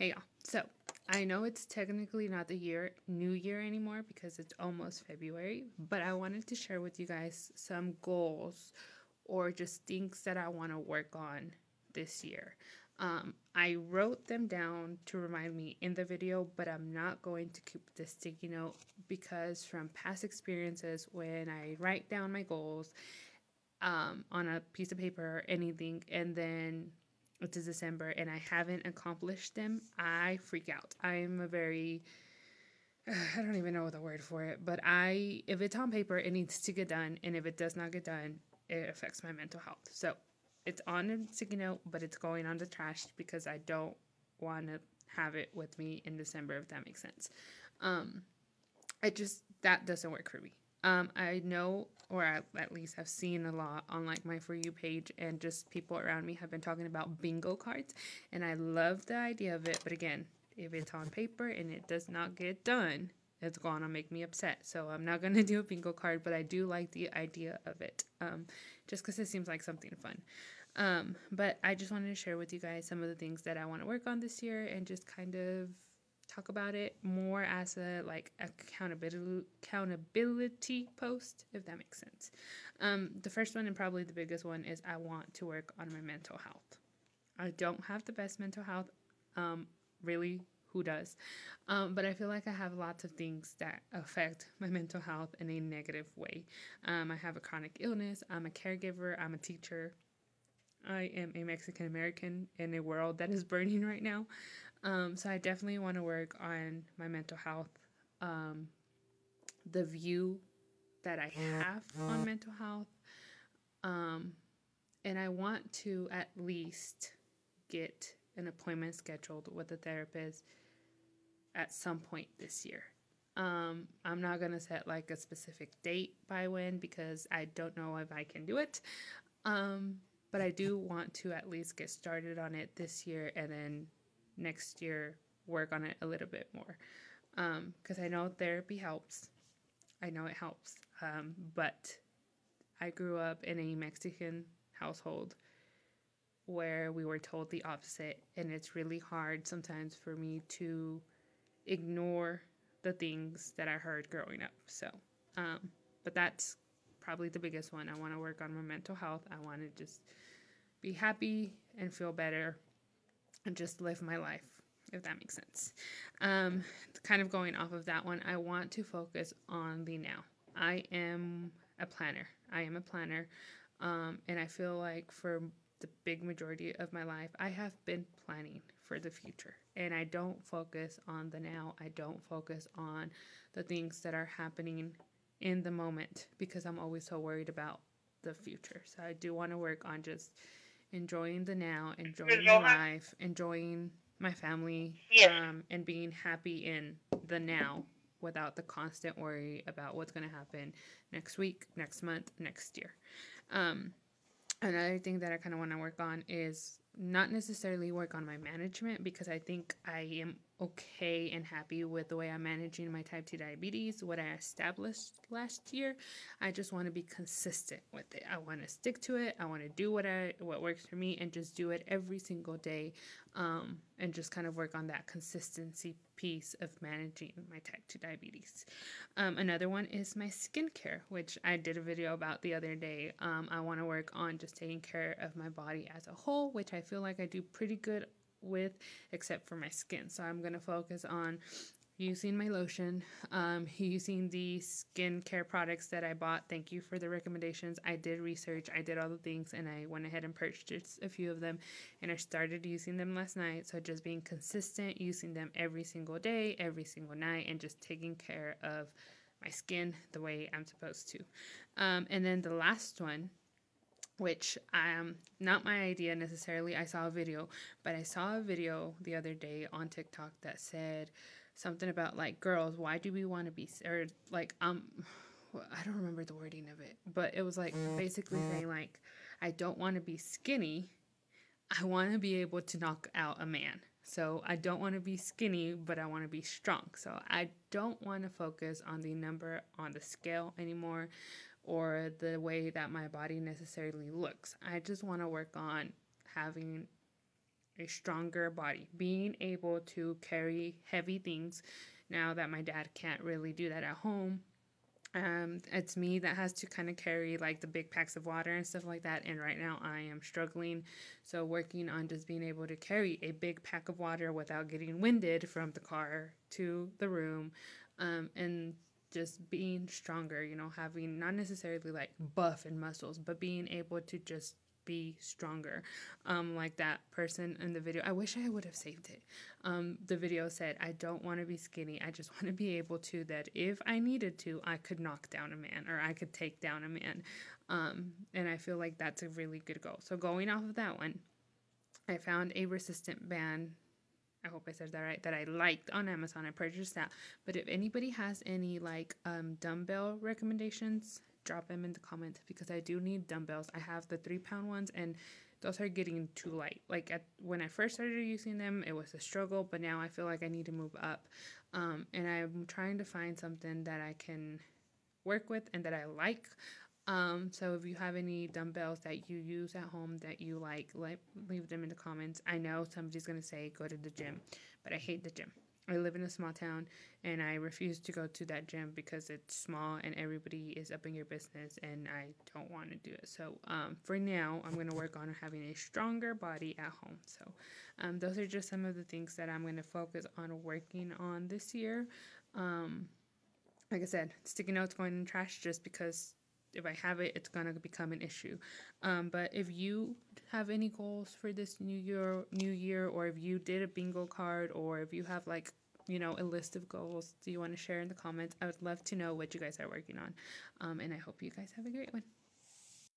Hey y'all. So I know it's technically not the new year anymore because it's almost February, but I wanted to share with you guys some goals or just things that I want to work on this year. I wrote them down to remind me in the video, but I'm not going to keep the sticky note because from past experiences, when I write down my goals on a piece of paper or anything, and then it's December and I haven't accomplished them, I freak out. I'm a very I don't even know the word for it, but if it's on paper, it needs to get done, and if it does not get done, it affects my mental health. So it's on a sticky note, but it's going on the trash because I don't want to have it with me in December, if that makes sense. Um, that doesn't work for me. I know, or I at least have seen a lot on like my For You page, and just people around me have been talking about bingo cards, and I love the idea of it. But again, if it's on paper and it does not get done, it's gonna make me upset. So I'm not gonna do a bingo card, but I do like the idea of it, just because it seems like something fun. But I just wanted to share with you guys some of the things that I want to work on this year, and just kind of talk about it more as a like accountability post, if that makes sense. The first one and probably the biggest one is I want to work on my mental health. I don't have the best mental health. Really, who does? But I feel like I have lots of things that affect my mental health in a negative way. I have a chronic illness. I'm a caregiver. I'm a teacher. I am a Mexican American in a world that is burning right now. So I definitely want to work on my mental health, um, the view that I have on mental health, um, and I want to at least get an appointment scheduled with a therapist at some point this year. I'm not gonna set like a specific date by when because I don't know if I can do it. Um, but I do want to at least get started on it this year, and then next year work on it a little bit more. Because I know therapy helps. I know it helps. But I grew up in a Mexican household where we were told the opposite, and it's really hard sometimes for me to ignore the things that I heard growing up. So, um, but that's probably the biggest one. I want to work on my mental health. I want to just be happy and feel better and just live my life, if that makes sense. Um, Kind of going off of that one, I want to focus on the now. I am a planner. I am a planner. And I feel like for the big majority of my life, I have been planning for the future. And I don't focus on the now. I don't focus on the things that are happening in the moment because I'm always so worried about the future. So I do want to work on just enjoying the now, enjoying my life, enjoying my family, Yes. and being happy in the now without the constant worry about what's going to happen next week, next month, next year. Um, Another thing that I kind of want to work on is not necessarily work on my management because I think I am okay and happy with the way I'm managing my type 2 diabetes, what I established last year. I just want to be consistent with it. I want to stick to it. I want to do what works for me and just do it every single day, and just kind of work on that consistency piece of managing my type 2 diabetes. Another one is my skincare, which I did a video about the other day. I want to work on just taking care of my body as a whole, which I feel like I do pretty good with, except for my skin. So I'm going to focus on using my lotion, using the skincare products that I bought. Thank you for the recommendations. I did research, I did all the things, and I went ahead and purchased a few of them, and I started using them last night. So just being consistent, using them every single day, every single night, and just taking care of my skin the way I'm supposed to. And then the last one, which not my idea necessarily. I saw a video, but I saw a video the other day on TikTok that said something about like girls, why do we want to be or like I don't remember the wording of it, but it was like basically saying like I don't want to be skinny. I want to be able to knock out a man. So I don't want to be skinny, but I want to be strong. So I don't want to focus on the number on the scale anymore or the way that my body necessarily looks. I just want to work on having a stronger body, being able to carry heavy things now that my dad can't really do that at home. It's me that has to kind of carry like the big packs of water and stuff like that. And right now I am struggling. So working on just being able to carry a big pack of water without getting winded from the car to the room. And just being stronger, having not necessarily like buff and muscles, but being able to just be stronger. Like that person in the video, I wish I would have saved it. The video said, I don't want to be skinny. I just want to be able to, that if I needed to, I could knock down a man or I could take down a man. And I feel like that's a really good goal. So going off of that one, I found a resistant band. I hope I said that right, that I liked on Amazon. I purchased that. But if anybody has any like dumbbell recommendations, drop them in the comments because I do need dumbbells. I have the 3-pound ones and those are getting too light. Like when I first started using them, it was a struggle, but now I feel like I need to move up. And I'm trying to find something that I can work with and that I like. So if you have any dumbbells that you use at home that you like, leave them in the comments. I know somebody's going to say go to the gym, but I hate the gym. I live in a small town and I refuse to go to that gym because it's small and everybody is up in your business and I don't want to do it. So for now, I'm going to work on having a stronger body at home. So those are just some of the things that I'm going to focus on working on this year. Like I said, sticky notes going in the trash just because if I have it, it's going to become an issue. But if you have any goals for this new year, or if you did a bingo card, or if you have like, a list of goals, do you want to share in the comments? I would love to know what you guys are working on. And I hope you guys have a great one.